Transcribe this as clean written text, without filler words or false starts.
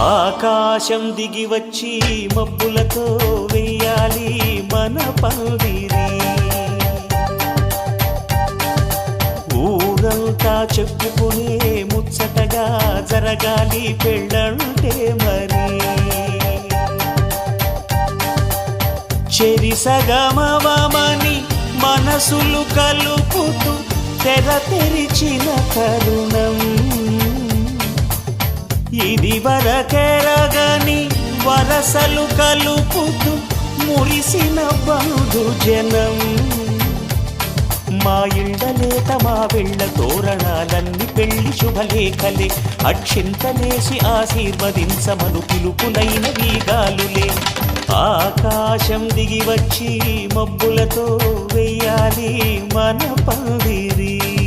ఆకాశం దిగి వచ్చి మబ్బులతో వెయ్యాలి మన పందిరి. ఊరంతా చెప్పుకునే ముచ్చటగా జరగాలి పెళ్ళంటే మరి. చెరిసగమవమని మనసులు కలుపుతూ తెర తెరిచిన తరుణం. ఇది వరకెరగని వరసలు కలుపుతూ మురిసిన బంధు జనం. మా ఇళ్ళలేత మా వెళ్ళ తోరణాలన్నీ పెళ్లి శుభలేఖలే. అక్షింతలేసి ఆశీర్వదించమను పిలుపులైన వీగాలులే. ఆకాశం దిగి వచ్చి మబ్బులతో వెయ్యాలి మన పందిరి.